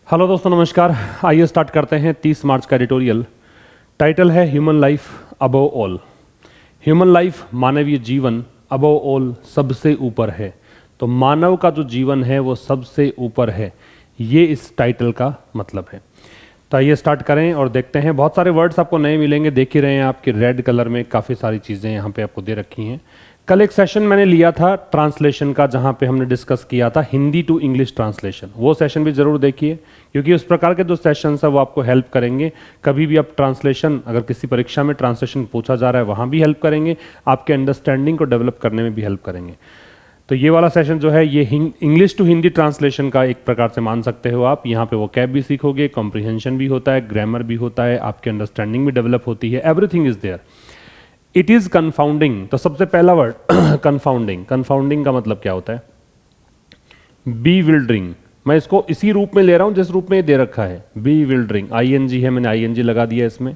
Hello दोस्तों, नमस्कार। आइए स्टार्ट करते हैं 30 मार्च का एडिटोरियल। टाइटल है human life above all. Human life, मानवीय जीवन, अबव ऑल, सबसे ऊपर है। तो मानव का जो जीवन है वो सबसे ऊपर है, ये इस टाइटल का मतलब है। तो आइए स्टार्ट करें और देखते हैं। बहुत सारे वर्ड्स आपको नए मिलेंगे, देख ही रहे हैं आपके रेड कलर में काफ़ी सारी चीज़ें यहाँ पे आपको दे रखी हैं। कल एक सेशन मैंने लिया था ट्रांसलेशन का, जहाँ पे हमने डिस्कस किया था हिंदी टू इंग्लिश ट्रांसलेशन। वो सेशन भी ज़रूर देखिए, क्योंकि उस प्रकार के जो सेशंस है वो आपको हेल्प करेंगे। कभी भी आप ट्रांसलेशन, अगर किसी परीक्षा में ट्रांसलेशन पूछा जा रहा है, वहाँ भी हेल्प करेंगे, आपके अंडरस्टैंडिंग को डेवलप करने में भी हेल्प करेंगे। तो ये वाला सेशन जो है ये इंग्लिश टू हिंदी ट्रांसलेशन का एक प्रकार से मान सकते हो आप। यहाँ पे वो कैब भी सीखोगे, कॉम्प्रिहेंशन भी होता है, ग्रामर भी होता है, आपकी अंडरस्टैंडिंग भी डेवलप होती है, everything is there. It is confounding. तो सबसे पहला वर्ड कन्फाउंडिंग। कन्फाउंडिंग का मतलब क्या होता है? बीविल्डरिंग। मैं इसको इसी रूप में ले रहा हूं जिस रूप में ये दे रखा है, बीविल्डरिंग। आईएनजी है, मैंने आईएनजी लगा दिया इसमें।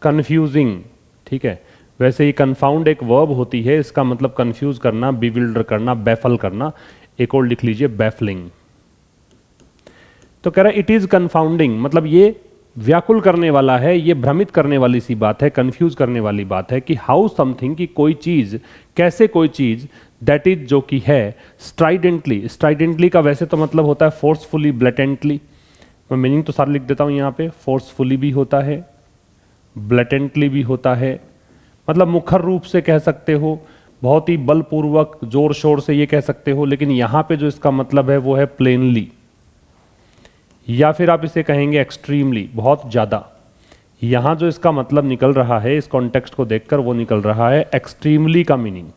कंफ्यूजिंग, ठीक है। वैसे ही कंफाउंड एक वर्ब होती है, इसका मतलब कंफ्यूज करना, बीविल्डर करना, बैफल करना। एक और लिख लीजिए, बैफलिंग। तो कह रहा है इट इज कंफाउंडिंग, मतलब ये व्याकुल करने वाला है, ये भ्रमित करने वाली सी बात है, कंफ्यूज करने वाली बात है कि हाउ समथिंग, कि कोई चीज, कैसे कोई चीज, दैट इज, जो कि है, स्ट्राइडेंटली। स्ट्राइडेंटली का वैसे तो मतलब होता है फोर्सफुली, ब्लेटेंटली। मैं मीनिंग तो सारा लिख देता हूं यहां पे। फोर्सफुली भी होता है, ब्लेटेंटली भी होता है, मतलब मुखर रूप से कह सकते हो, बहुत ही बलपूर्वक, जोर शोर से ये कह सकते हो। लेकिन यहां पे जो इसका मतलब है वो है प्लेनली, या फिर आप इसे कहेंगे एक्सट्रीमली, बहुत ज्यादा। यहां जो इसका मतलब निकल रहा है, इस कॉन्टेक्स्ट को देखकर वो निकल रहा है एक्सट्रीमली का मीनिंग।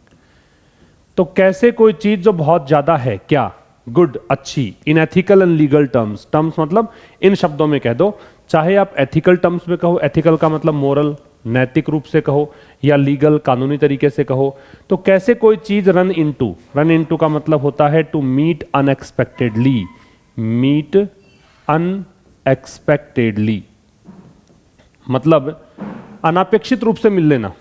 तो कैसे कोई चीज जो बहुत ज्यादा है, क्या, गुड, अच्छी, इन ethical and legal terms. Terms मतलब इन शब्दों में कह दो, चाहे आप एथिकल टर्म्स में कहो, एथिकल का मतलब मोरल, नैतिक रूप से कहो, या लीगल, कानूनी तरीके से कहो। तो कैसे कोई चीज रन इनटू का मतलब होता है to meet unexpectedly. Meet unexpectedly मतलब अनापेक्षित रूप से मिल लेना।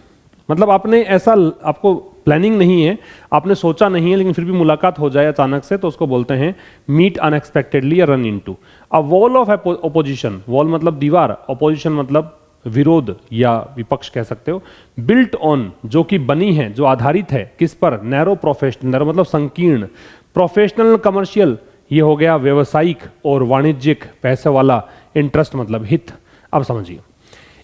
मतलब आपने ऐसा, आपको प्लानिंग नहीं है, आपने सोचा नहीं है, लेकिन फिर भी मुलाकात हो जाए अचानक से, तो उसको बोलते हैं मीट अनएक्सपेक्टेडली या run into. A wall of opposition, wall मतलब दीवार, ओपोजिशन मतलब विरोध या विपक्ष कह सकते हो। बिल्ट ऑन, जो कि बनी है, जो आधारित है, किस पर? नैरो प्रोफेशनल, नैरो मतलब संकीर्ण। प्रोफेशनल, कमर्शियल, ये हो गया व्यवसायिक और वाणिज्यिक, पैसे वाला। इंटरेस्ट मतलब हित। अब समझिए,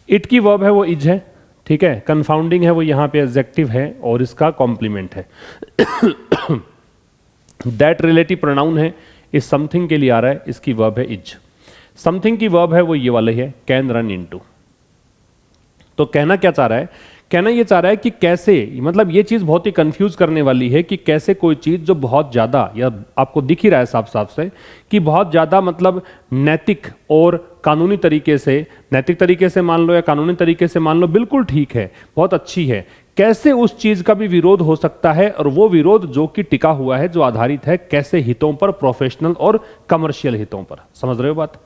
इट की वर्ब है वो इज है, ठीक है। कंफाउंडिंग है वो यहां पे एडजेक्टिव है और इसका कॉम्प्लीमेंट है। दैट रिलेटिव प्रोनाउन है, इस समथिंग के लिए आ रहा है, इसकी वर्ब है इज। समथिंग की वर्ब है वो ये वाली है, कैन रन इनटू। तो कहना क्या चाह रहा है? कहना ये चाह रहा है कि कैसे, मतलब ये चीज बहुत ही कंफ्यूज करने वाली है कि कैसे कोई चीज जो बहुत ज्यादा, या आपको दिख ही रहा है साफ साफ से कि बहुत ज्यादा, मतलब नैतिक और कानूनी तरीके से, नैतिक तरीके से मान लो या कानूनी तरीके से मान लो, बिल्कुल ठीक है, बहुत अच्छी है, कैसे उस चीज का भी विरोध हो सकता है। और वो विरोध जो कि टिका हुआ है, जो आधारित है कैसे हितों पर, प्रोफेशनल और कमर्शियल हितों पर। समझ रहे हो बात?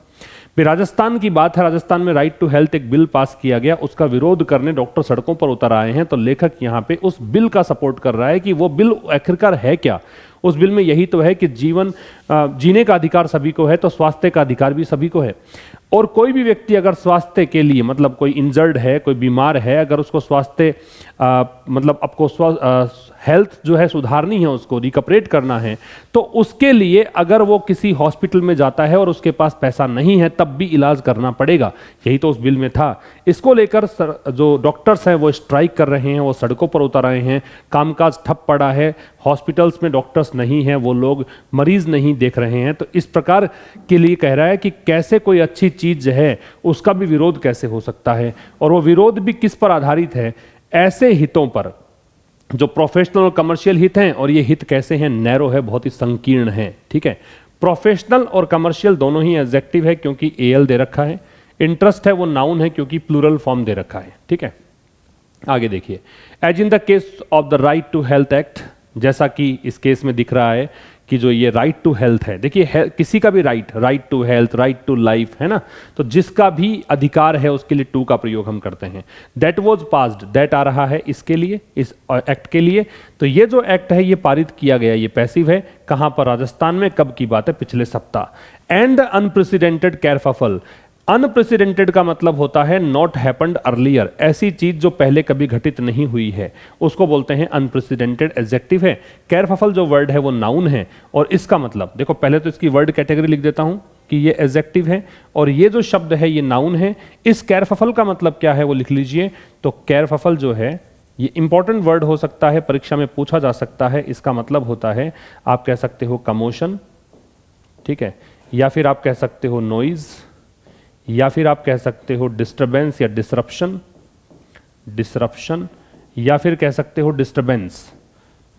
फिर राजस्थान की बात है, राजस्थान में राइट टू हेल्थ एक बिल पास किया गया, उसका विरोध करने डॉक्टर सड़कों पर उतर आए हैं। तो लेखक यहां पे उस बिल का सपोर्ट कर रहा है कि वो बिल आखिरकार है क्या। उस बिल में यही तो है कि जीवन जीने का अधिकार सभी को है, तो स्वास्थ्य का अधिकार भी सभी को है। और कोई भी व्यक्ति अगर स्वास्थ्य के लिए, मतलब कोई इंजर्ड है, कोई बीमार है, अगर उसको स्वास्थ्य मतलब आपको हेल्थ जो है सुधारनी है, उसको रिकपरेट करना है, तो उसके लिए अगर वो किसी हॉस्पिटल में जाता है और उसके पास पैसा नहीं है, तब भी इलाज करना पड़ेगा। यही तो उस बिल में था। इसको लेकर जो डॉक्टर्स हैं वो स्ट्राइक कर रहे हैं, वो सड़कों पर उतर आए हैं, कामकाज ठप पड़ा है, हॉस्पिटल्स में डॉक्टर्स नहीं हैं, वो लोग मरीज नहीं देख रहे हैं। तो इस प्रकार के लिए कह रहा है कि कैसे कोई अच्छी चीज है उसका भी विरोध कैसे हो सकता है। और वो विरोध भी किस पर आधारित है? ऐसे हितों पर जो प्रोफेशनल और कमर्शियल हित हैं। और ये हित कैसे हैं? नैरो है, बहुत ही संकीर्ण है, ठीक है। प्रोफेशनल और कमर्शियल दोनों ही एडजेक्टिव है क्योंकि एल दे रखा है। इंटरेस्ट है वो नाउन है क्योंकि प्लूरल फॉर्म दे रखा है, ठीक है। आगे देखिए, as in the case of the right to health act, जैसा कि इस केस में दिख रहा है कि जो ये राइट टू हेल्थ है, देखिए किसी का भी right to health, right to life है ना, तो जिसका भी अधिकार है उसके लिए टू का प्रयोग हम करते हैं। दैट वॉज पास्ड, दैट आ रहा है इसके लिए, इस एक्ट के लिए। तो ये जो एक्ट है ये पारित किया गया, ये पैसिव है। कहां पर? राजस्थान में। कब की बात है? पिछले सप्ताह। एंड द अनप्रेसिडेंटेड कैरफफल, अनप्रेसिडेंटेड का मतलब होता है नॉट हैपेंड अर्लियर, ऐसी चीज जो पहले कभी घटित नहीं हुई है उसको बोलते हैं अनप्रेसिडेंटेड। एडजेक्टिव है। कैरफफल जो वर्ड है वो नाउन है, और इसका मतलब देखो, पहले तो इसकी वर्ड कैटेगरी लिख देता हूं कि ये एडजेक्टिव है और ये जो शब्द है ये नाउन है। इस कैरफफल का मतलब क्या है वो लिख लीजिए। तो कैरफफल जो है ये इंपॉर्टेंट वर्ड हो सकता है, परीक्षा में पूछा जा सकता है। इसका मतलब होता है, आप कह सकते हो कमोशन, ठीक है, या फिर आप कह सकते हो नॉइज, या फिर आप कह सकते हो डिस्टरबेंस या डिसरप्शन, या फिर कह सकते हो डिस्टरबेंस,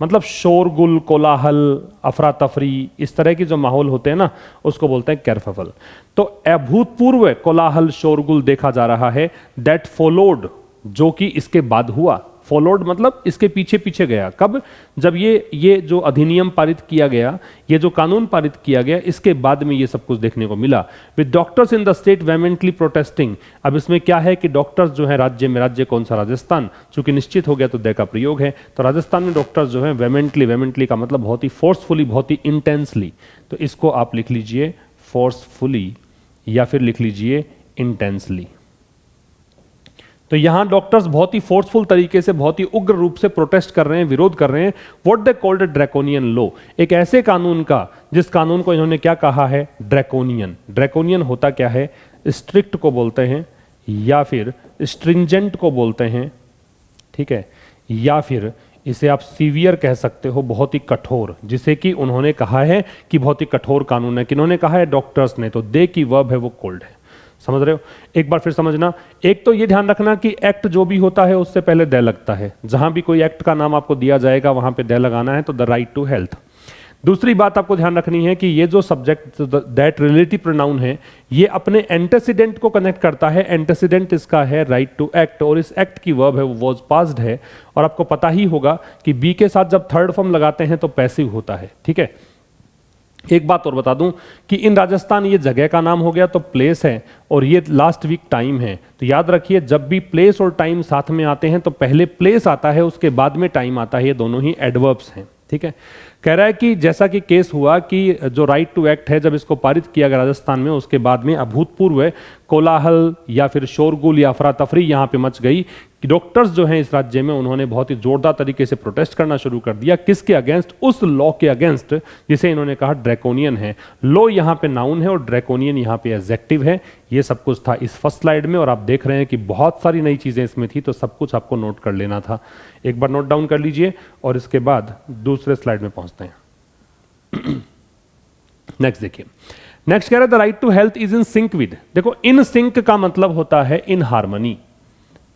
मतलब शोरगुल, कोलाहल, अफरा तफरी, इस तरह की जो माहौल होते हैं ना उसको बोलते हैं कैरफफल। तो अभूतपूर्व कोलाहल, शोरगुल देखा जा रहा है। दैट फॉलोड, जो कि इसके बाद हुआ। फॉलोड मतलब इसके पीछे पीछे गया। कब? जब ये जो अधिनियम पारित किया गया, ये जो कानून पारित किया गया, इसके बाद में ये सब कुछ देखने को मिला। With doctors in the state vehemently protesting, अब इसमें क्या है कि डॉक्टर्स जो है राज्य में, राज्य कौन सा? राजस्थान, चूंकि निश्चित हो गया तो दे का प्रयोग है। तो राजस्थान में डॉक्टर्स जो है वेमेंटली, वेमेंटली का मतलब बहुत ही फोर्सफुली, बहुत ही इंटेंसली, तो इसको आप लिख लीजिए फोर्सफुली या फिर लिख लीजिए इंटेंसली। तो यहां डॉक्टर्स बहुत ही फोर्सफुल तरीके से, बहुत ही उग्र रूप से प्रोटेस्ट कर रहे हैं, विरोध कर रहे हैं। What they called draconian law, एक ऐसे कानून का जिस कानून को इन्होंने क्या कहा है? ड्रैकोनियन। ड्रैकोनियन होता क्या है? स्ट्रिक्ट को बोलते हैं, या फिर स्ट्रिंजेंट को बोलते हैं, ठीक है, या फिर इसे आप सीवियर कह सकते हो, बहुत ही कठोर, जिसे कि उन्होंने कहा है कि बहुत ही कठोर कानून है। किन्होंने कहा है? डॉक्टर्स ने। तो दे की वर्ब है वो कोल्ड है। समझ रहे हो? एक बार फिर समझना। एक तो ये ध्यान रखना कि एक्ट जो भी होता है उससे पहले दे लगता है। जहां भी कोई एक्ट का नाम आपको दिया जाएगा वहां पे दे लगाना है, तो द राइट टू हेल्थ। दूसरी बात आपको ध्यान रखनी है कि ये जो सब्जेक्ट दैट रिलेटिव प्रोनाउन है ये अपने एंटेसिडेंट को कनेक्ट करता है। एंटेसिडेंट इसका है राइट टू एक्ट, और इस एक्ट की वर्ब है वो वॉज पास्ड है। और आपको पता ही होगा कि बी के साथ जब थर्ड फॉर्म लगाते हैं तो पैसिव होता है, ठीक है। एक बात और बता दूं कि इन राजस्थान ये जगह का नाम हो गया तो प्लेस है, और ये लास्ट वीक टाइम है। तो याद रखिए जब भी प्लेस और टाइम साथ में आते हैं तो पहले प्लेस आता है, उसके बाद में टाइम आता है। ये दोनों ही एडवर्ब्स हैं, ठीक है। कह रहा है कि जैसा कि केस हुआ कि जो राइट टू एक्ट है जब इसको पारित किया गया राजस्थान में, उसके बाद में अभूतपूर्व कोलाहल या फिर शोरगुल या अफरा तफरी यहाँ पे मच गई कि डॉक्टर्स जो हैं इस राज्य में उन्होंने बहुत ही जोरदार तरीके से प्रोटेस्ट करना शुरू कर दिया। किसके अगेंस्ट? उस लॉ के अगेंस्ट जिसे इन्होंने कहा ड्रैकोनियन है। लॉ यहाँ पे नाउन है और ड्रैकोनियन यहाँ पे एडजेक्टिव है। ये सब कुछ था इस फर्स्ट स्लाइड में, और आप देख रहे हैं कि बहुत सारी नई चीजें इसमें थी, तो सब कुछ आपको नोट कर लेना था। एक बार नोट डाउन कर लीजिए और इसके बाद दूसरे स्लाइड में पहुंचते हैं। नेक्स्ट देखिए, नेक्स्ट कह रहा है the right to health is in sync with. देखो, इन सिंक का मतलब होता है इन हार्मनी।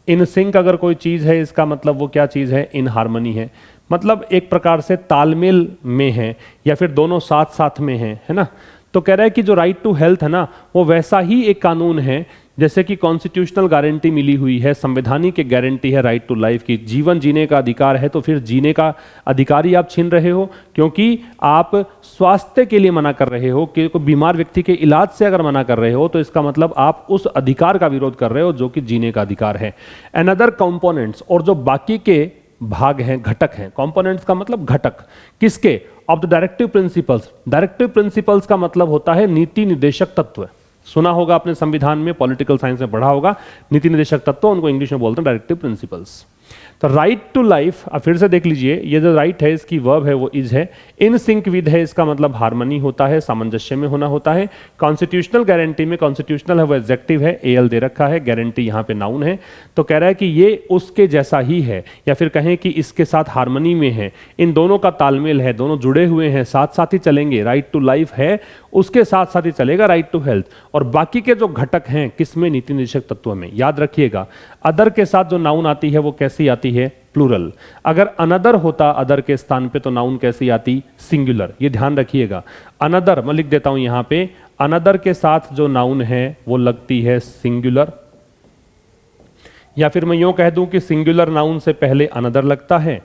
इन सिंक अगर कोई चीज है इसका मतलब वो क्या चीज है? इन हार्मनी है, मतलब एक प्रकार से तालमेल में है या फिर दोनों साथ साथ में है ना। तो कह रहा है कि जो राइट टू हेल्थ है ना वो वैसा ही एक कानून है जैसे कि कॉन्स्टिट्यूशनल गारंटी मिली हुई है, संवैधानिक एक गारंटी है राइट टू लाइफ की। जीवन जीने का अधिकार है, तो फिर जीने का अधिकार ही आप छीन रहे हो, क्योंकि आप स्वास्थ्य के लिए मना कर रहे हो, कि कोई बीमार व्यक्ति के इलाज से अगर मना कर रहे हो तो इसका मतलब आप उस अधिकार का विरोध कर रहे हो जो कि जीने का अधिकार है। एंड अदर कंपोनेंट्स, और जो बाकी के भाग हैं, घटक हैं। कंपोनेंट्स का मतलब घटक, किसके? Of the directive principles. Directive principles का मतलब होता है नीति निर्देशक तत्व। सुना होगा आपने संविधान में, पॉलिटिकल साइंस में पढ़ा होगा, नीति निर्देशक तत्व, उनको इंग्लिश में बोलते हैं डायरेक्टिव प्रिंसिपल्स। तो राइट टू लाइफ, अब फिर से देख लीजिए, ये जो राइट है इसकी वर्ब है वो इज है। इन सिंक विद है, इसका मतलब हार्मनी होता है, सामंजस्य में होना होता है। कॉन्स्टिट्यूशनल गारंटी में कॉन्स्टिट्यूशनल है वो एडजेक्टिव है, एल दे रखा है, गारंटी यहाँ पे नाउन है। तो कह रहा है कि ये उसके जैसा ही है, या फिर कहें कि इसके साथ हार्मनी में है, इन दोनों का तालमेल है, दोनों जुड़े हुए हैं, साथ साथ ही चलेंगे। राइट टू लाइफ है, उसके साथ साथ ही चलेगा राइट टू हेल्थ। और बाकी के जो घटक हैं किसमें? नीति निर्देशक तत्व में। याद रखिएगा अदर के साथ जो नाउन आती है वो कैसी आती है? प्लूरल। अगर अनदर होता अदर के स्थान पे तो नाउन कैसी आती? सिंगुलर। ये ध्यान रखिएगा। अनदर मैं लिख देता हूं यहां पे, अनदर के साथ जो नाउन है वो लगती है सिंगुलर, या फिर मैं यूं कह दूं कि सिंगुलर नाउन से पहले अनदर लगता है।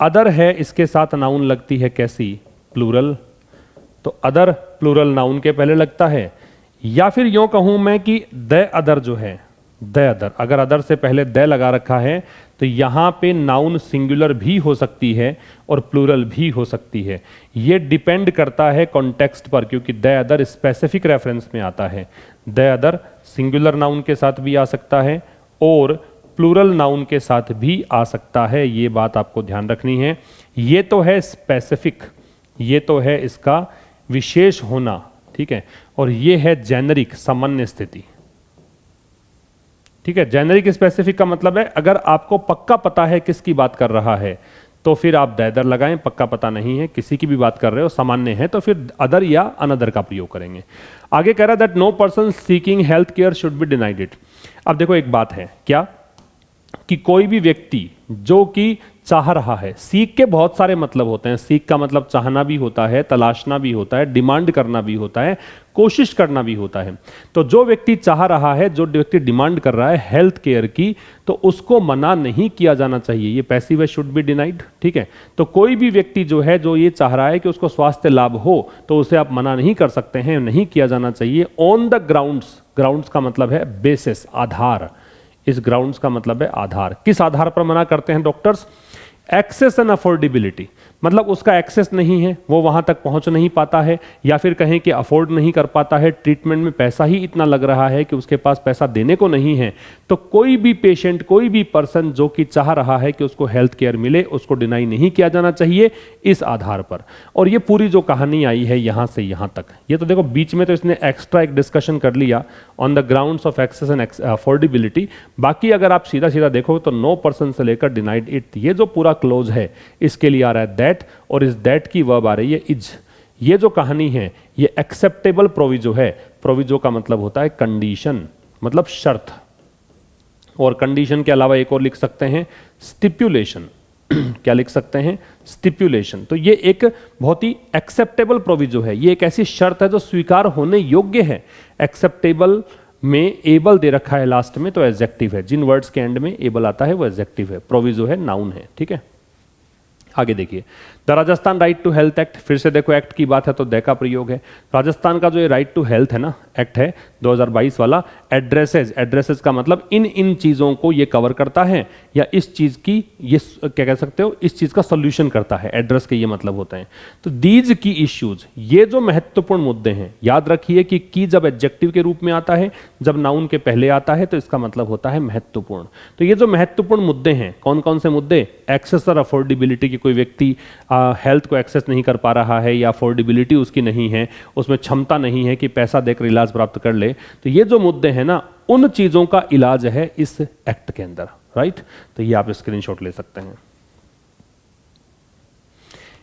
अदर है, इसके साथ नाउन लगती है कैसी? प्लूरल। तो अदर प्लूरल नाउन के पहले लगता है, या फिर यूं कहूं मैं कि द अदर जो है, द अदर, अगर अदर से पहले द लगा रखा है तो यहां पे नाउन सिंगुलर भी हो सकती है और प्लूरल भी हो सकती है। ये डिपेंड करता है कॉन्टेक्स्ट पर, क्योंकि द अदर स्पेसिफिक रेफरेंस में आता है। द अदर सिंगुलर नाउन के साथ भी आ सकता है और प्लूरल नाउन के साथ भी आ सकता है, ये बात आपको ध्यान रखनी है। ये तो है स्पेसिफिक, ये तो है इसका विशेष होना, ठीक है, और ये है जेनरिक, सामान्य स्थिति। ठीक है, जेनरिक स्पेसिफिक का मतलब है अगर आपको पक्का पता है किसकी बात कर रहा है तो फिर आप द अदर लगाएं, पक्का पता नहीं है, किसी की भी बात कर रहे हो, सामान्य है, तो फिर अदर या अनदर का प्रयोग करेंगे। आगे कह रहा है that no person seeking health care should be denied it. अब देखो एक बात है क्या, कि कोई भी व्यक्ति जो कि चाह रहा है, सीख के बहुत सारे मतलब होते हैं, सीख का मतलब चाहना भी होता है, तलाशना भी होता है, डिमांड करना भी होता है, कोशिश करना भी होता है। तो जो व्यक्ति चाह रहा है, जो व्यक्ति डिमांड कर रहा है हेल्थ केयर की, तो उसको मना नहीं किया जाना चाहिए, ये पैसिव है, शुड बी डिनाइड। ठीक है, तो कोई भी व्यक्ति जो है जो ये चाह रहा है कि उसको स्वास्थ्य लाभ हो, तो उसे आप मना नहीं कर सकते हैं, नहीं किया जाना चाहिए। ऑन द ग्राउंड्स, ग्राउंड्स का मतलब है बेसिस, आधार, इस ग्राउंड्स का मतलब है आधार। किस आधार पर मना करते हैं डॉक्टर्स? एक्सेस एंड अफोर्डेबिलिटी, मतलब उसका एक्सेस नहीं है, वो वहां तक पहुंच नहीं पाता है, या फिर कहें कि अफोर्ड नहीं कर पाता है, ट्रीटमेंट में पैसा ही इतना लग रहा है कि उसके पास पैसा देने को नहीं है। तो कोई भी पेशेंट, कोई भी पर्सन जो कि चाह रहा है कि उसको हेल्थ केयर मिले, उसको डिनाई नहीं किया जाना चाहिए इस आधार पर। और ये पूरी जो कहानी आई है यहां से यहां तक, ये तो देखो बीच में तो इसने एक्स्ट्रा एक डिस्कशन कर लिया on the grounds of access and affordability. बाकी अगर आप सीधा सीधा देखो तो नो पर्सन से लेकर डिनाइड इट, ये जो पूरा क्लोज है इसके लिए आ रहा है दैट, और इस दैट की वर्ब आ रही है इज। ये जो कहानी है ये एक्सेप्टेबल प्रोविजो है। प्रोविजो का मतलब होता है कंडीशन, मतलब शर्त, और कंडीशन के अलावा एक और लिख सकते हैं स्टिप्युलेशन। क्या लिख सकते हैं? स्टिप्युलेशन। तो ये एक बहुत ही एक्सेप्टेबल प्रोविजो है, ये एक ऐसी शर्त है जो स्वीकार होने योग्य है। एक्सेप्टेबल में एबल दे रखा है लास्ट में, तो एडजेक्टिव है, जिन वर्ड्स के एंड में एबल आता है वो एडजेक्टिव है, प्रोविजो है, नाउन है। ठीक है, आगे देखिए, the Rajasthan right to health act, फिर से देखो एक्ट की बात है तो द का प्रयोग है। राजस्थान का जो ये राइट टू हेल्थ है ना, एक्ट है 2022 वाला, एड्रेसेस, एड्रेसेस का मतलब इन चीजों को ये कवर करता है, या इस चीज की, ये क्या कह सकते हो, इस चीज का सोल्यूशन करता है, एड्रेस के ये मतलब होते हैं। तो दीज की इश्यूज, ये जो महत्वपूर्ण मुद्दे हैं, याद रखिए कि की जब एडजेक्टिव के रूप में आता है, जब नाउन के पहले आता है, तो इसका मतलब होता है महत्वपूर्ण। तो ये जो महत्वपूर्ण मुद्दे हैं, कौन कौन से मुद्दे? एक्सेस और अफोर्डेबिलिटी, की कोई व्यक्ति हेल्थ को एक्सेस नहीं कर पा रहा है, या अफोर्डेबिलिटी उसकी नहीं है, उसमें क्षमता नहीं है कि पैसा देकर इलाज प्राप्त कर ले, तो ये जो मुद्दे हैं ना, उन चीजों का इलाज है इस एक्ट के अंदर। राइट, तो ये आप स्क्रीनशॉट ले सकते हैं।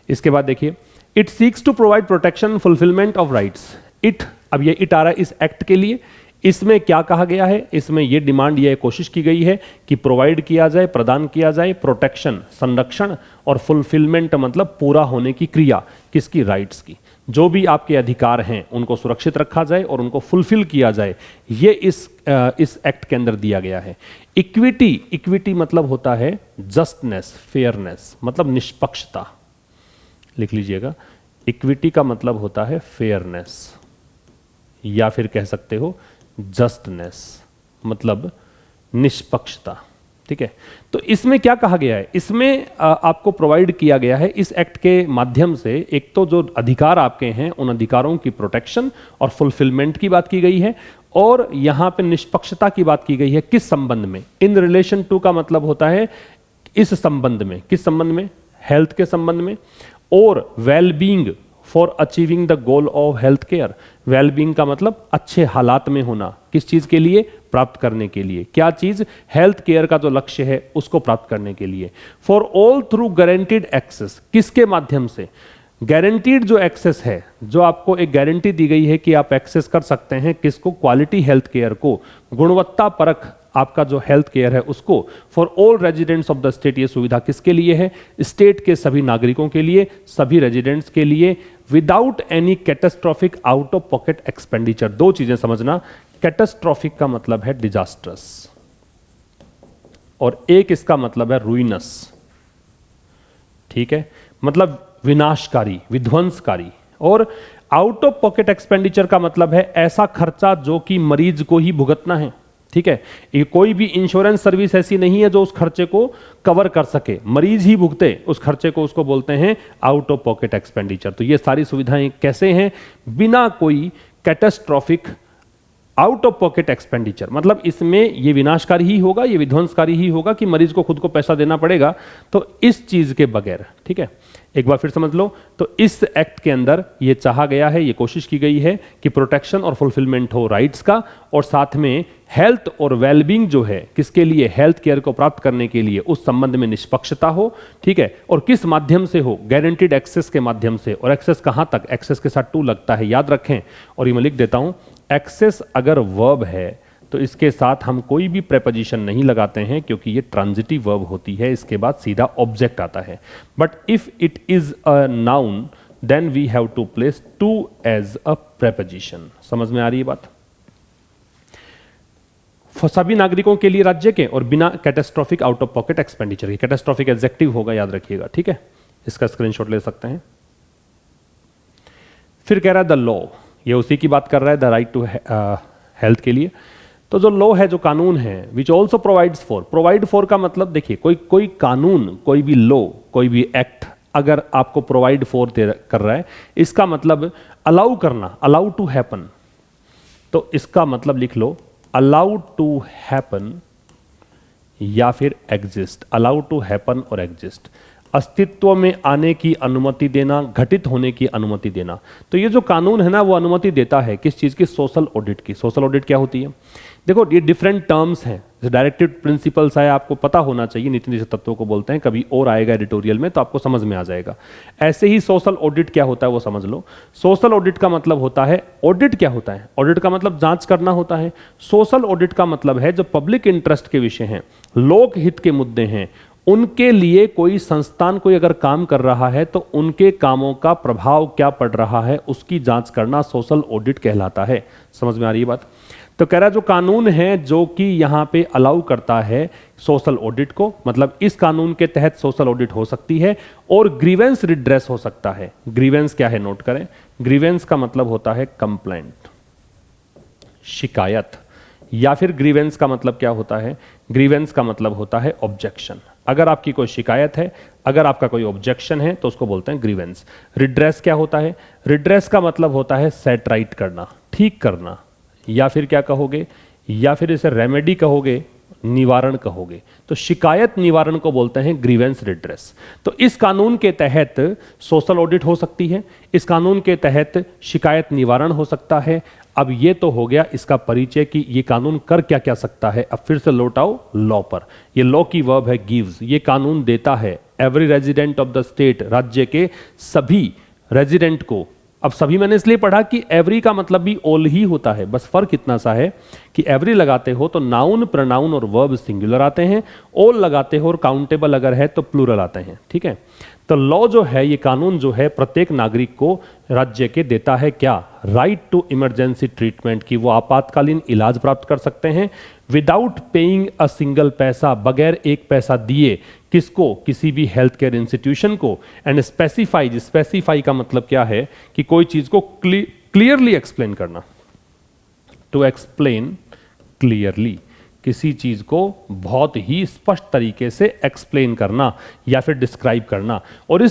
इसके बाद देखिए, it seeks to provide protection fulfilment of rights. It, अब ये इट आ रहा है इस एक्ट के लिए। इसमें क्या कहा गया है? इसमें यह डिमांड, यह कोशिश की गई है कि प्रोवाइड किया जाए, प्रदान किया जाए प्रोटेक्शन, संरक्षण, और फुलफिलमेंट मतलब पूरा होने की क्रिया, किसकी? राइट्स की। जो भी आपके अधिकार हैं उनको सुरक्षित रखा जाए और उनको फुलफिल किया जाए, ये इस एक्ट के अंदर दिया गया है। इक्विटी, इक्विटी मतलब होता है जस्टनेस, फेयरनेस, मतलब निष्पक्षता, लिख लीजिएगा। इक्विटी का मतलब होता है फेयरनेस, या फिर कह सकते हो जस्टनेस, मतलब निष्पक्षता। ठीक है, तो इसमें क्या कहा गया है? इसमें आपको प्रोवाइड किया गया है इस एक्ट के माध्यम से, एक तो जो अधिकार आपके हैं उन अधिकारों की प्रोटेक्शन और फुलफिलमेंट की बात की गई है, और यहां पे निष्पक्षता की बात की गई है। किस संबंध में? इन रिलेशन टू का मतलब होता है इस संबंध में। किस संबंध में? हेल्थ के संबंध में। और wellbeing, for achieving the goal of health care. Wellbeing का मतलब अच्छे हालात में होना, किस चीज के लिए? प्राप्त करने के लिए। क्या चीज? हेल्थ केयर का जो लक्ष्य है उसको प्राप्त करने के लिए। For all through guaranteed access, किसके माध्यम से? गारंटीड जो एक्सेस है, जो आपको एक गारंटी दी गई है कि आप एक्सेस कर सकते हैं, किसको? क्वालिटी हेल्थ केयर को, गुणवत्ता परक आपका जो हेल्थ केयर है उसको। For all residents of the state, ये सुविधा किसके लिए है? स्टेट के सभी नागरिकों के लिए, सभी रेजिडेंट्स के लिए, without any catastrophic out of pocket expenditure. दो चीजें समझना, कैटास्ट्रोफिक का मतलब है डिजास्ट्रस, और एक इसका मतलब है रुइनस। ठीक है, मतलब विनाशकारी, विध्वंसकारी। और आउट ऑफ पॉकेट एक्सपेंडिचर का मतलब है ऐसा खर्चा जो कि मरीज को ही भुगतना है, ठीक है। ये कोई भी इंश्योरेंस सर्विस ऐसी नहीं है जो उस खर्चे को कवर कर सके, मरीज ही भुगते उस खर्चे को, उसको बोलते हैं आउट ऑफ पॉकेट एक्सपेंडिचर। तो ये सारी सुविधाएं कैसे हैं? बिना कोई catastrophic out of pocket expenditure, मतलब इसमें ये विनाशकारी ही होगा, ये विध्वंसकारी ही होगा कि मरीज को खुद को पैसा देना पड़ेगा, तो इस चीज के बगैर, ठीक है। एक बार फिर समझ लो, तो इस एक्ट के अंदर ये चाहा गया है, ये कोशिश की गई है कि प्रोटेक्शन और फुलफिलमेंट हो राइट्स का, और साथ में हेल्थ और वेलबींग जो है किसके लिए, हेल्थ केयर को प्राप्त करने के लिए, उस संबंध में निष्पक्षता हो, ठीक है। और किस माध्यम से हो? गारंटीड एक्सेस के माध्यम से। और एक्सेस कहां तक? एक्सेस के साथ टू लगता है, याद रखें। और ये मैं लिख देता हूं, एक्सेस अगर वर्ब है तो इसके साथ हम कोई भी प्रेपोजिशन नहीं लगाते हैं क्योंकि ये ट्रांजिटिव वर्ब होती है, इसके बाद सीधा ऑब्जेक्ट आता है। But if it is a noun then we have to place to as a preposition. समझ में आ रही है बात? सभी नागरिकों के लिए राज्य के, और बिना catastrophic out of pocket expenditure के। कैटास्ट्रॉफिक एडजेक्टिव होगा, याद रखिएगा, ठीक है। इसका स्क्रीनशॉट ले सकते हैं। फिर कह रहा है द लॉ, ये उसी की बात कर रहा है, द राइट टू हेल्थ के लिए। तो जो लॉ है, जो कानून है, which also provides for, provide for का मतलब देखिए, कोई कानून, कोई भी लॉ, कोई भी एक्ट अगर आपको प्रोवाइड फॉर कर रहा है, इसका मतलब अलाउ करना, अलाउ टू हैपन। तो इसका मतलब लिख लो अलाउ टू हैपन या फिर एग्जिस्ट। अलाउ टू हैपन और एग्जिस्ट, अस्तित्व में आने की अनुमति देना, घटित होने की अनुमति देना। तो ये जो कानून है ना, वो अनुमति देता है किस चीज की? सोशल ऑडिट की। सोशल ऑडिट क्या होती है? देखो, ये डिफरेंट टर्म्स हैं, डायरेक्टिव प्रिंसिपल्स है, आपको पता होना चाहिए, नीति निर्देशक तत्वों को बोलते हैं। कभी और आएगा एडिटोरियल में तो आपको समझ में आ जाएगा। ऐसे ही सोशल ऑडिट क्या होता है वो समझ लो। सोशल ऑडिट का मतलब होता है, ऑडिट क्या होता है? ऑडिट का मतलब जांच करना होता है। सोशल ऑडिट का मतलब है जो पब्लिक इंटरेस्ट के विषय हैं, लोक हित के मुद्दे हैं, उनके लिए कोई संस्थान कोई अगर काम कर रहा है तो उनके कामों का प्रभाव क्या पड़ रहा है, उसकी जांच करना सोशल ऑडिट कहलाता है। समझ में आ रही है बात? तो कह रहा जो कानून है जो कि यहां पे अलाउ करता है सोशल ऑडिट को, मतलब इस कानून के तहत सोशल ऑडिट हो सकती है और ग्रीवेंस रिड्रेस हो सकता है। ग्रीवेंस क्या है नोट करें, ग्रीवेंस का मतलब होता है कंप्लेंट, शिकायत, या फिर ग्रीवेंस का मतलब क्या होता है? ग्रीवेंस का मतलब होता है ऑब्जेक्शन। अगर आपकी कोई शिकायत है, अगर आपका कोई ऑब्जेक्शन है तो उसको बोलते हैं ग्रीवेंस। रिड्रेस क्या होता है? रिड्रेस का मतलब होता है सेट राइट करना, ठीक करना, या फिर क्या कहोगे, या फिर इसे रेमेडी कहोगे, निवारण कहोगे। तो शिकायत निवारण को बोलते हैं ग्रीवेंस रिड्रेस। तो इस कानून के तहत सोशल ऑडिट हो सकती है, इस कानून के तहत शिकायत निवारण हो सकता है। अब ये तो हो गया इसका परिचय कि ये कानून कर क्या क्या सकता है। अब फिर से लौट आओ लॉ पर। ये लॉ की वर्ब है गिव्स। ये कानून देता है every resident of the state, राज्य के सभी रेजिडेंट को। अब सभी मैंने इसलिए पढ़ा कि एवरी का मतलब भी ऑल ही होता है, बस फर्क इतना सा है कि एवरी लगाते हो तो नाउन, प्रोनाउन और वर्ब सिंगुलर आते हैं, ऑल लगाते हो और काउंटेबल अगर है तो प्लूरल आते हैं, ठीक है। तो लॉ जो है, ये कानून जो है, प्रत्येक नागरिक को राज्य के देता है क्या? राइट टू इमरजेंसी ट्रीटमेंट, की वो आपातकालीन इलाज प्राप्त कर सकते हैं विदाउट पेइंग अ सिंगल पैसा, बगैर एक पैसा दिए। किसको? किसी भी हेल्थ केयर इंस्टीट्यूशन को। एंड स्पेसिफाई, स्पेसिफाई का मतलब क्या है कि कोई चीज को क्लियरली एक्सप्लेन करना, टू एक्सप्लेन क्लियरली, किसी चीज को बहुत ही स्पष्ट तरीके से एक्सप्लेन करना या फिर डिस्क्राइब करना। और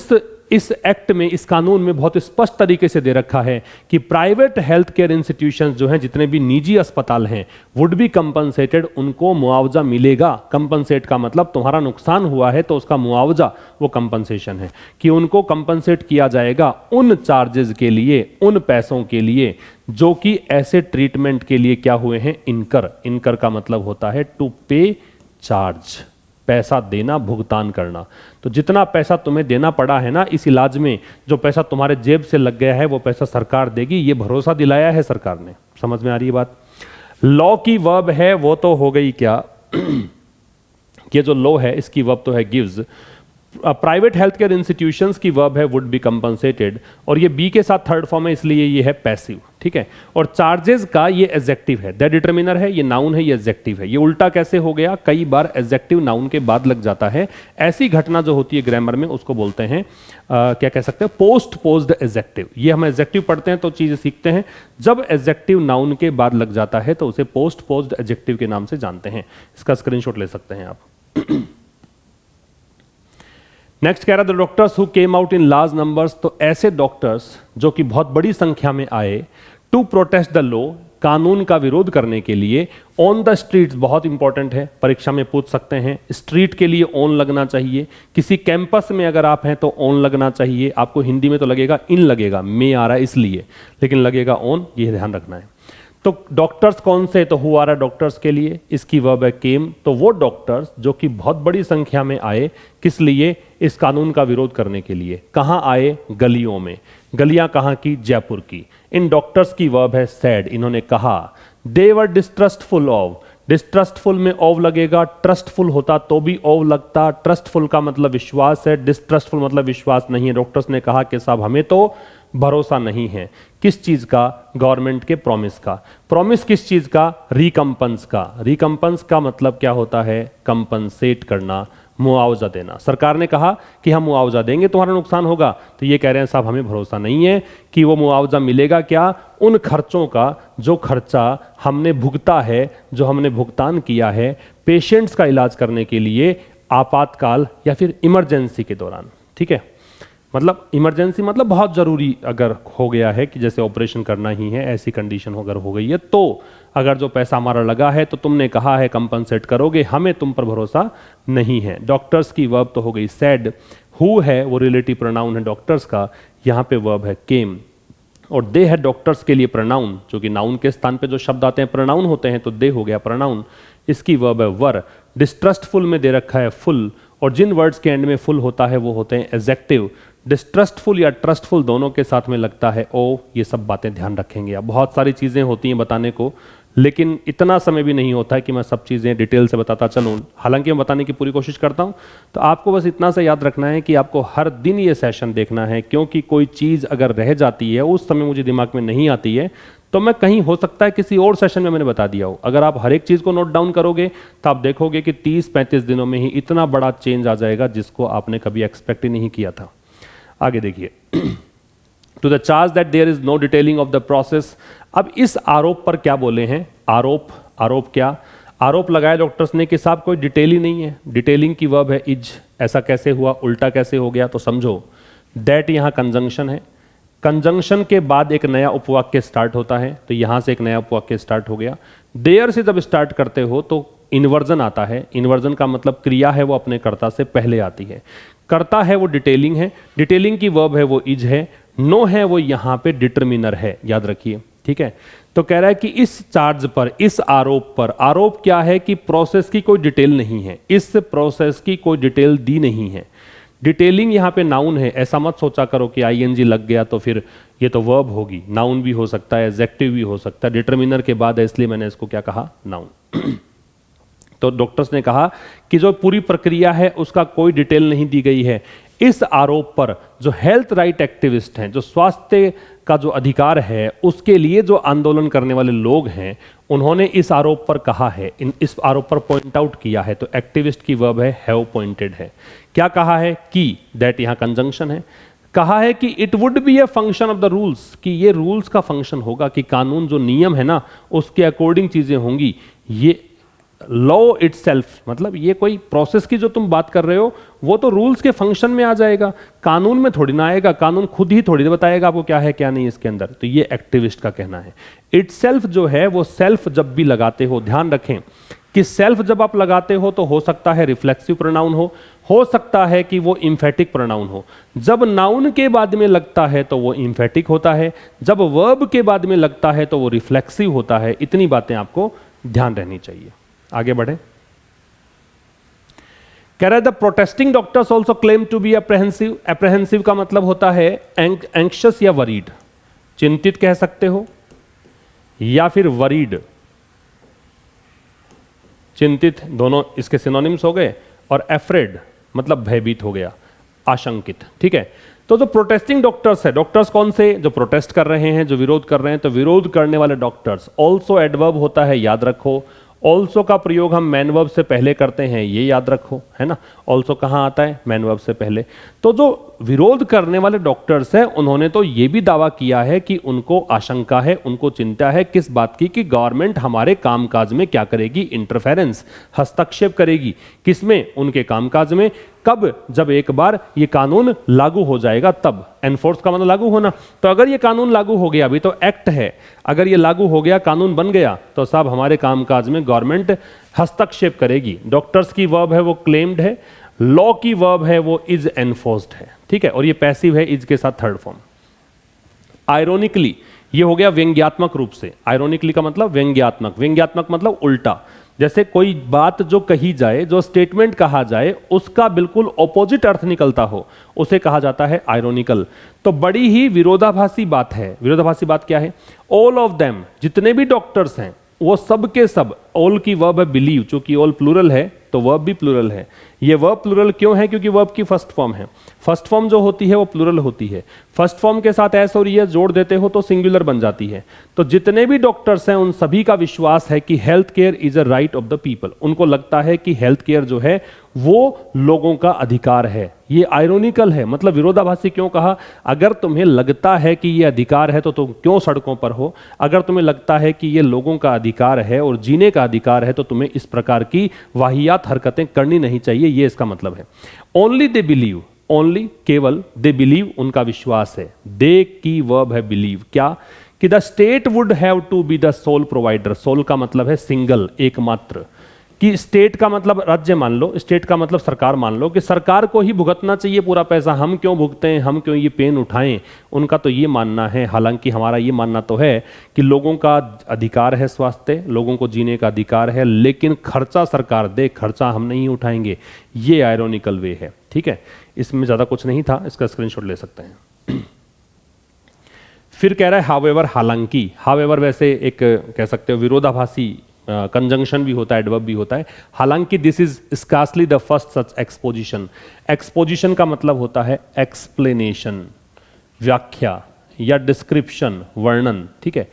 इस एक्ट में, इस कानून में बहुत स्पष्ट तरीके से दे रखा है कि प्राइवेट हेल्थ केयर इंस्टीट्यूशंस जो हैं, जितने भी निजी अस्पताल हैं, वुड बी कंपनसेटेड, उनको मुआवजा मिलेगा। कंपनसेट का मतलब तुम्हारा नुकसान हुआ है तो उसका मुआवजा, वो कंपनसेशन है, कि उनको कंपनसेट किया जाएगा उन चार्जेस के लिए, उन पैसों के लिए जो कि ऐसे ट्रीटमेंट के लिए क्या हुए हैं, इनकर। इनकर का मतलब होता है टू पे चार्ज, पैसा देना, भुगतान करना। तो जितना पैसा तुम्हें देना पड़ा है ना इस इलाज में, जो पैसा तुम्हारे जेब से लग गया है वो पैसा सरकार देगी, ये भरोसा दिलाया है सरकार ने। समझ में आ रही है बात? लॉ की वर्ब है वो तो हो गई क्या कि जो लॉ है इसकी वर्ब तो है gives. Private health care institutions की वर्ब है वुड बी कंपनसेटेड, और ये बी के साथ थर्ड फॉर्म है इसलिए ये है पैसिव, ठीक है। और चार्जेस का ये एडजेक्टिव है, द डिटरमिनर है, ये नाउन है, ये एडजेक्टिव है। ये उल्टा कैसे हो गया, कई बार एडजेक्टिव नाउन के बाद लग जाता है। ऐसी घटना जो होती है ग्रामर में उसको बोलते हैं क्या कह सकते हैं, पोस्ट पोज्ड एडजेक्टिव। ये हम एडजेक्टिव पढ़ते हैं तो चीजें सीखते हैं, जब एडजेक्टिव नाउन के बाद लग जाता है तो उसे पोस्ट पोज्ड एडजेक्टिव के नाम से जानते हैं। इसका स्क्रीनशॉट ले सकते हैं आप। नेक्स्ट कह रहा the doctors who came out in large numbers, तो ऐसे डॉक्टर्स जो कि बहुत बड़ी संख्या में आए, टू प्रोटेस्ट द लॉ, कानून का विरोध करने के लिए, ऑन द स्ट्रीट्स बहुत इंपॉर्टेंट है, परीक्षा में पूछ सकते हैं। स्ट्रीट के लिए ऑन लगना चाहिए, किसी कैंपस में अगर आप हैं तो ऑन लगना चाहिए। आपको हिंदी में तो लगेगा इन लगेगा, में आ रहा है इसलिए, लेकिन लगेगा ऑन, ये ध्यान रखना है। तो डॉक्टर्स कौन से, तो हु आ रहा डॉक्टर्स के लिए, इसकी वर्ब है केम। तो वो डॉक्टर्स जो कि बहुत बड़ी संख्या में आए, किस लिए, इस कानून का विरोध करने के लिए। कहां आए, गलियों में। गलियां कहां की, जयपुर की। इन डॉक्टर्स की वर्ब है सैड, इन्होंने कहा। दे वर डिस्ट्रस्टफुल ऑफ, डिस्ट्रस्टफुल में ऑव लगेगा, ट्रस्टफुल होता तो भी ऑव लगता। ट्रस्टफुल का मतलब विश्वास है, डिस्ट्रस्टफुल मतलब विश्वास नहीं है। डॉक्टर्स ने कहा कि साहब हमें तो भरोसा नहीं है, किस चीज का, गवर्नमेंट के प्रॉमिस का। प्रॉमिस किस चीज का, रिकम्पंस का। रिकम्पंस का मतलब क्या होता है, कंपनसेट करना, मुआवजा देना। सरकार ने कहा कि हम मुआवजा देंगे, तुम्हारा नुकसान होगा, तो ये कह रहे हैं साहब हमें भरोसा नहीं है कि वो मुआवजा मिलेगा क्या, उन खर्चों का जो खर्चा हमने भुगता है, जो हमने भुगतान किया है पेशेंट्स का इलाज करने के लिए आपातकाल या फिर इमरजेंसी के दौरान, ठीक है। मतलब इमरजेंसी मतलब बहुत ज़रूरी अगर हो गया है कि जैसे ऑपरेशन करना ही है, ऐसी कंडीशन अगर हो गई है, तो अगर जो पैसा हमारा लगा है तो तुमने कहा है कंपनसेट करोगे, हमें तुम पर भरोसा नहीं है। डॉक्टर्स की वर्ब तो हो गई सैड। हु है वो रिलेटिव प्रोनाउन है डॉक्टर्स का, यहाँ पे वर्ब है केम। और दे है डॉक्टर्स के लिए प्रोनाउन, जो कि नाउन के स्थान पे जो शब्द आते हैं प्रोनाउन होते हैं, तो दे हो गया प्रोनाउन। इसकी वर्ब है वर। डिस्ट्रस्टफुल में दे रखा है फुल, और जिन वर्ड्स के एंड में फुल होता है वो होते हैं एडजेक्टिव। डिस्ट्रस्टफुल या ट्रस्टफुल दोनों के साथ में लगता है ओ। ये सब बातें ध्यान रखेंगे आप, बहुत सारी चीज़ें होती हैं बताने को, लेकिन इतना समय भी नहीं होता है कि मैं सब चीज़ें डिटेल से बताता चलूँ। हालांकि मैं बताने की पूरी कोशिश करता हूँ। तो आपको बस इतना सा याद रखना है कि आपको हर दिन ये सेशन देखना है, क्योंकि कोई चीज़ अगर रह जाती है, उस समय मुझे दिमाग में नहीं आती है, तो मैं कहीं हो सकता है किसी और सेशन में मैंने बता दिया हो। अगर आप हर एक चीज़ को नोट डाउन करोगे तो आप देखोगे कि 30-35 दिनों में ही इतना बड़ा चेंज आ जाएगा जिसको आपने कभी एक्सपेक्ट ही नहीं किया था। आगे देखिए, to the charge that there is no detailing of the process. अब इस आरोप पर क्या बोले हैं, आरोप, आरोप क्या, आरोप लगाया डॉक्टर्स ने कि साहब कोई डिटेल ही नहीं है। डिटेलिंग की वर्ब है इज। ऐसा कैसे हुआ, उल्टा कैसे हो गया, तो समझो दैट यहां कंजंक्शन है, कंजंक्शन के बाद एक नया उपवाक्य स्टार्ट होता है, तो यहां से एक नया उपवाक्य स्टार्ट हो गया। देयर से जब स्टार्ट करते हो तो इन्वर्जन आता है। इन्वर्जन का मतलब क्रिया है वो अपने कर्ता से पहले आती है। कर्ता है वो डिटेलिंग है, डिटेलिंग की वर्ब है वो इज है, नो है वो यहां पे डिटरमिनर है, याद रखिए, ठीक है। तो कह रहा है कि इस चार्ज पर, इस आरोप पर, आरोप क्या है कि प्रोसेस की कोई डिटेल नहीं है, इस प्रोसेस की कोई डिटेल दी नहीं है। डिटेलिंग यहाँ पे नाउन है, ऐसा मत सोचा करो कि आईएनजी लग गया तो फिर ये तो वर्ब होगी। नाउन भी हो सकता है, एडजेक्टिव भी हो सकता है, डिटरमिनर के बाद है इसलिए मैंने इसको क्या कहा, नाउन। तो डॉक्टर्स ने कहा कि जो पूरी प्रक्रिया है उसका कोई डिटेल नहीं दी गई है। इस आरोप पर जो हेल्थ राइट एक्टिविस्ट हैं, जो स्वास्थ्य का जो अधिकार है उसके लिए जो आंदोलन करने वाले लोग हैं, उन्होंने इस आरोप पर कहा है, इस आरोप पर पॉइंट आउट किया है। तो एक्टिविस्ट की वर्ब है हैव पॉइंटेड है। क्या कहा है कि, दैट यहां कंजंक्शन है। कहा है कि it would be a function of the rules, कि ये रूल्स का फंक्शन होगा, कि कानून जो नियम है ना उसके अकॉर्डिंग चीजें होंगी। ये लॉ इटसेल्फ, मतलब ये कोई प्रोसेस की जो तुम बात कर रहे हो वो तो रूल्स के फंक्शन में आ जाएगा, कानून में थोड़ी ना आएगा। कानून खुद ही थोड़ी बताएगा आपको क्या है क्या नहीं इसके अंदर। तो ये एक्टिविस्ट का कहना है। इटसेल्फ जो है वो सेल्फ जब भी लगाते हो, ध्यान रखें कि सेल्फ जब आप लगाते हो तो हो सकता है रिफ्लेक्सिव प्रोनाउन हो सकता है कि वो इंफेटिक प्रोनाउन हो। जब नाउन के बाद में लगता है तो वो इंफेटिक होता है, जब वर्ब के बाद में लगता है तो वो रिफ्लेक्सिव होता है। इतनी बातें आपको ध्यान रहनी चाहिए। आगे बढ़े, कह रहा है the protesting doctors also claim to be apprehensive. Apprehensive का मतलब होता है एंक्शस या वरीड, चिंतित कह सकते हो या फिर वरीड, चिंतित, दोनों इसके सिनोनिम्स हो गए। और एफ्रेड मतलब भयभीत हो गया। आशंकित, ठीक है। तो जो प्रोटेस्टिंग डॉक्टर्स है, डॉक्टर्स कौन से, जो प्रोटेस्ट कर रहे हैं, जो विरोध कर रहे हैं, तो विरोध करने वाले डॉक्टर्स, ऑल्सो एडवर्ब होता है, याद रखो। ऑल्सो का प्रयोग हम मैन वर्ब से पहले करते हैं, ये याद रखो, है ना। ऑल्सो कहाँ आता है, मैन वर्ब से पहले। तो जो विरोध करने वाले डॉक्टर्स हैं, उन्होंने तो ये भी दावा किया है कि उनको आशंका है, उनको चिंता है किस बात की, कि गवर्नमेंट हमारे कामकाज में क्या करेगी, इंटरफेरेंस, हस्तक्षेप करेगी। किसमें, उनके कामकाज में। कब, जब एक बार ये कानून लागू हो जाएगा तब। एनफोर्स का मतलब लागू होना। तो अगर ये कानून लागू हो गया, अभी तो एक्ट है, अगर ये लागू हो गया, कानून बन गया, तो साहब हमारे कामकाज में गवर्नमेंट हस्तक्षेप करेगी। डॉक्टर्स की वर्ब है वो क्लेम्ड है, लॉ की वर्ब है वो इज एनफोर्स्ड है, ठीक है। और ये पैसिव है, इज के साथ थर्ड फॉर्म। आयरोनिकली, ये हो गया व्यंग्यात्मक रूप से। आयरोनिकली का मतलब व्यंग्यात्मक, व्यंग्यात्मक मतलब उल्टा। जैसे कोई बात जो कही जाए, जो स्टेटमेंट कहा जाए, उसका बिल्कुल ऑपोजिट अर्थ निकलता हो, उसे कहा जाता है आयरोनिकल। तो बड़ी ही विरोधाभासी बात है। विरोधाभासी बात क्या है, ऑल ऑफ देम, जितने भी डॉक्टर्स हैं वो सब के सब, ऑल की वर्ब है बिलीव, चूंकि ऑल प्लूरल है तो वर्ब भी प्लूरल है। ये वर्ब प्लूरल क्यों है, क्योंकि वर्ब की फर्स्ट फॉर्म है। फर्स्ट फॉर्म जो होती है वो प्लूरल होती है। फर्स्ट फॉर्म के साथ एस और ईएस जोड़ देते हो तो सिंगुलर बन जाती है। तो जितने भी डॉक्टर्स हैं उन सभी का विश्वास है कि health care is a right of the people. उनको लगता है कि हेल्थ केयर जो है वो लोगों का अधिकार है। ये आयरोनिकल है, मतलब विरोधाभासी क्यों कहा। अगर तुम्हें लगता है कि ये अधिकार है तो तुम क्यों सड़कों पर हो। अगर तुम्हें लगता है कि ये लोगों का अधिकार है और जीने का अधिकार है तो तुम्हें इस प्रकार की वाहियात हरकतें करनी नहीं चाहिए, ये इसका मतलब है। ओनली दे बिलीव, ओनली केवल, दे बिलीव उनका विश्वास है। दे की वर्ब है बिलीव, क्या, कि the state would have to be the sole provider. Sole का मतलब है सिंगल, एकमात्र। कि स्टेट का मतलब राज्य मान लो, स्टेट का मतलब सरकार मान लो, कि सरकार को ही भुगतना चाहिए पूरा पैसा, हम क्यों भुगतें, हम क्यों ये पेन उठाएं। उनका तो ये मानना है, हालांकि हमारा ये मानना तो है कि लोगों का अधिकार है स्वास्थ्य, लोगों को जीने का अधिकार है, लेकिन खर्चा सरकार दे, खर्चा हम नहीं उठाएंगे। ये आयरोनिकल वे है, ठीक है। इसमें ज़्यादा कुछ नहीं था, इसका स्क्रीनशॉट ले सकते हैं। फिर कह रहा है हावेवर, हालांकि। हावेवर वैसे एक कह सकते हो विरोधाभासी कंजंक्शन भी होता है, एडवर्ब भी होता है। हालांकि this is scarcely the first such exposition. Exposition का मतलब होता है एक्सप्लेनेशन, व्याख्या या डिस्क्रिप्शन, वर्णन, ठीक है।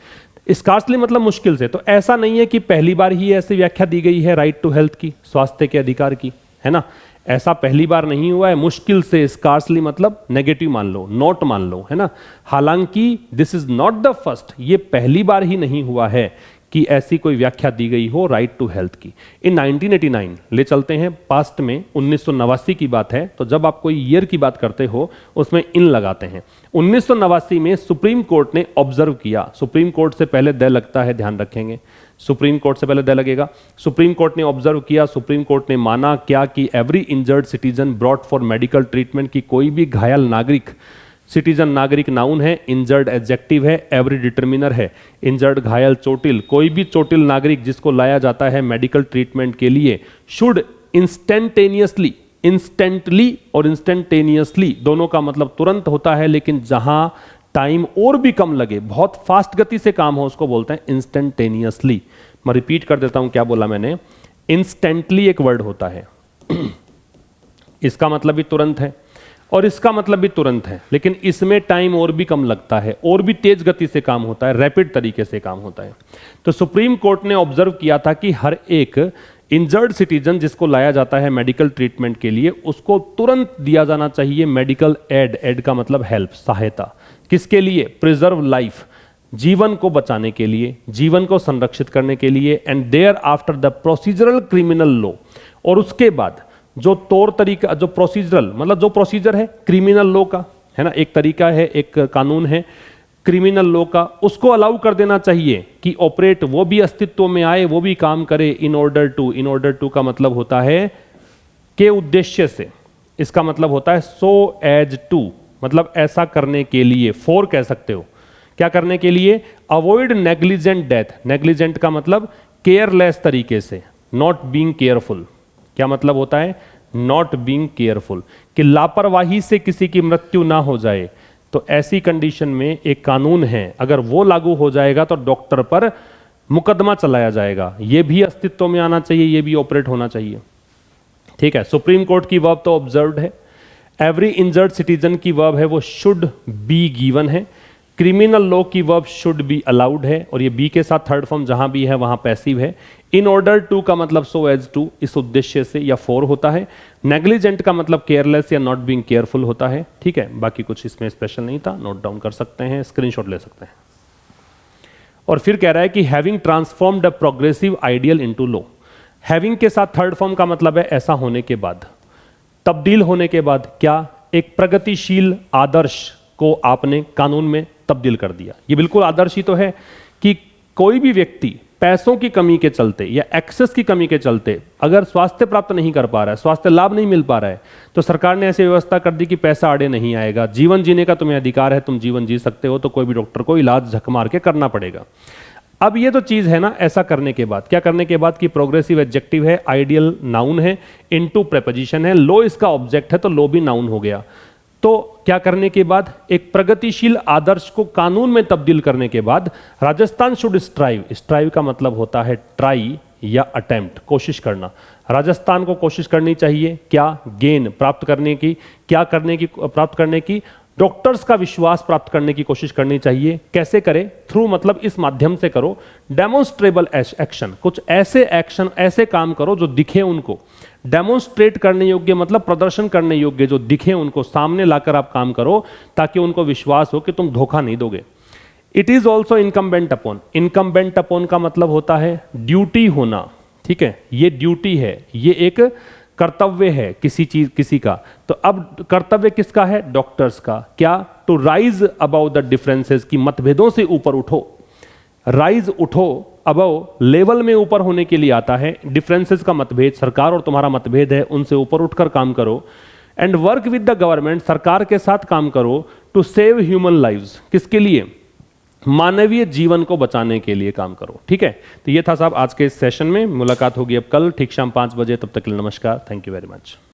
स्कार्सली मतलब मुश्किल से। तो ऐसा नहीं है कि पहली बार ही ऐसी व्याख्या दी गई है राइट टू हेल्थ की, स्वास्थ्य के अधिकार की, है ना। ऐसा पहली बार नहीं हुआ है, मुश्किल से। स्कार्सली मतलब नेगेटिव मान लो, नॉट मान लो, है ना। हालांकि this is not the first, ये पहली बार ही नहीं हुआ है कि ऐसी कोई व्याख्या दी गई हो राइट टू हेल्थ की। इन 1989 ले चलते हैं पास्ट में, 1989 की बात है। तो जब आप कोई ईयर की बात करते हो उसमें इन लगाते हैं। 1989 में सुप्रीम कोर्ट ने ऑब्जर्व किया। सुप्रीम कोर्ट से पहले द लगता है, ध्यान रखेंगे, सुप्रीम कोर्ट से पहले द लगेगा। सुप्रीम कोर्ट ने ऑब्जर्व किया, सुप्रीम कोर्ट ने माना क्या, कि every injured citizen brought for medical treatment, की कोई भी घायल नागरिक, सिटीजन नागरिक नाउन है, इंजर्ड एडजेक्टिव है, एवरी डिटर्मिनर है। इंजर्ड घायल, चोटिल, कोई भी चोटिल नागरिक जिसको लाया जाता है मेडिकल ट्रीटमेंट के लिए, शुड इंस्टेंटेनियसली, इंस्टेंटली और इंस्टेंटेनियसली दोनों का मतलब तुरंत होता है, लेकिन जहां टाइम और भी कम लगे, बहुत फास्ट गति से काम हो, उसको बोलते हैं इंस्टेंटेनियसली। मैं रिपीट कर देता हूं क्या बोला मैंने। इंस्टेंटली एक वर्ड होता है, इसका मतलब भी तुरंत है और इसका मतलब भी तुरंत है, लेकिन इसमें टाइम और भी कम लगता है, और भी तेज गति से काम होता है, रैपिड तरीके से काम होता है। तो सुप्रीम कोर्ट ने ऑब्जर्व किया था कि हर एक इंजर्ड सिटीजन जिसको लाया जाता है मेडिकल ट्रीटमेंट के लिए, उसको तुरंत दिया जाना चाहिए मेडिकल एड। एड का मतलब हेल्प, सहायता। किसके लिए, प्रिजर्व लाइफ, जीवन को बचाने के लिए, जीवन को संरक्षित करने के लिए। And thereafter the procedural criminal law, और उसके बाद जो तौर तरीका, जो प्रोसीजरल मतलब जो प्रोसीजर है क्रिमिनल लॉ का, है ना, एक तरीका है, एक कानून है क्रिमिनल लॉ का, उसको अलाउ कर देना चाहिए कि ऑपरेट, वो भी अस्तित्व में आए, वो भी काम करे। In order to, in order to का मतलब होता है के उद्देश्य से, इसका मतलब होता है सो एज टू, मतलब ऐसा करने के लिए। फॉर कह सकते हो, क्या करने के लिए, अवॉइड नेग्लिजेंट डेथ। नेग्लिजेंट का मतलब केयरलेस तरीके से, नॉट बीइंग केयरफुल। क्या मतलब होता है, नॉट बीइंग केयरफुल, कि लापरवाही से किसी की मृत्यु ना हो जाए। तो ऐसी कंडीशन में एक कानून है, अगर वो लागू हो जाएगा तो डॉक्टर पर मुकदमा चलाया जाएगा। ये भी अस्तित्व में आना चाहिए, ये भी ऑपरेट होना चाहिए, ठीक है। सुप्रीम कोर्ट की वर्ब तो ऑब्जर्व्ड है। एवरी इंजर्ड सिटीजन की वर्ब है वो शुड बी गिवन है। क्रिमिनल लॉ की वर्ब शुड बी अलाउड है, और ये बी के साथ थर्ड फॉर्म जहां भी है वहां पैसिव है। इन ऑर्डर टू का मतलब सो एज टू, इस उद्देश्य से या फॉर होता है। नेग्लिजेंट का मतलब केयरलेस या नॉट बीइंग केयरफुल होता है। ठीक है, बाकी कुछ इसमें स्पेशल नहीं था, नोट डाउन कर सकते हैं, स्क्रीनशॉट ले सकते हैं। और फिर कह रहा है कि having transformed a progressive ideal into law. Having के साथ थर्ड फॉर्म का मतलब है ऐसा होने के बाद, तब्दील होने के बाद, क्या एक प्रगतिशील आदर्श को आपने कानून में तब्दील कर दिया। ये बिल्कुल आदर्श ही तो है कि कोई भी व्यक्ति पैसों की कमी के चलते या एक्सेस की कमी के चलते अगर स्वास्थ्य प्राप्त नहीं कर पा रहा है, स्वास्थ्य लाभ नहीं मिल पा रहा है, तो सरकार ने ऐसी व्यवस्था कर दी कि पैसा आड़े नहीं आएगा, जीवन जीने का तुम्हें अधिकार है, तुम जीवन जी सकते हो, तो कोई भी डॉक्टर को इलाज झक मार के करना पड़ेगा। अब ये तो चीज है ना, ऐसा करने के बाद क्या करने के बाद कि प्रोग्रेसिव एडजेक्टिव है, आइडियल नाउन है, इनटू प्रेपोजिशन है, लो इसका ऑब्जेक्ट है तो लो भी नाउन हो गया। तो क्या करने के बाद, एक प्रगतिशील आदर्श को कानून में तब्दील करने के बाद राजस्थान शुड स्ट्राइव। स्ट्राइव का मतलब होता है ट्राई या अटेम्प्ट, कोशिश करना। राजस्थान को कोशिश करनी चाहिए क्या, गेन प्राप्त करने की, क्या करने की, प्राप्त करने की, डॉक्टर्स का विश्वास प्राप्त करने की कोशिश करनी चाहिए। कैसे करें, थ्रू मतलब इस माध्यम से करो। डेमोन्स्ट्रेबल एक्शन, कुछ ऐसे एक्शन, ऐसे काम करो जो दिखे उनको। डेमोन्स्ट्रेट करने योग्य मतलब प्रदर्शन करने योग्य, जो दिखे उनको, सामने लाकर आप काम करो ताकि उनको विश्वास हो कि तुम धोखा नहीं दोगे। It is also incumbent upon. Incumbent upon का मतलब होता है ड्यूटी होना। ठीक है, ये ड्यूटी है, ये एक कर्तव्य है किसी चीज, किसी का। तो अब कर्तव्य किसका है, डॉक्टर्स का। क्या, to rise above the differences, की मतभेदों से ऊपर उठो। राइज उठो, अबव लेवल में ऊपर होने के लिए आता है। डिफरेंसेस का मतभेद, सरकार और तुम्हारा मतभेद है, उनसे ऊपर उठकर काम करो। And work with the government, सरकार के साथ काम करो। टू सेव ह्यूमन लाइव्स, किसके लिए, मानवीय जीवन को बचाने के लिए काम करो। ठीक है, तो ये था साहब आज के इस सेशन में। मुलाकात होगी अब कल ठीक शाम 5 बजे, तब तक के लिए नमस्कार, थैंक यू वेरी मच।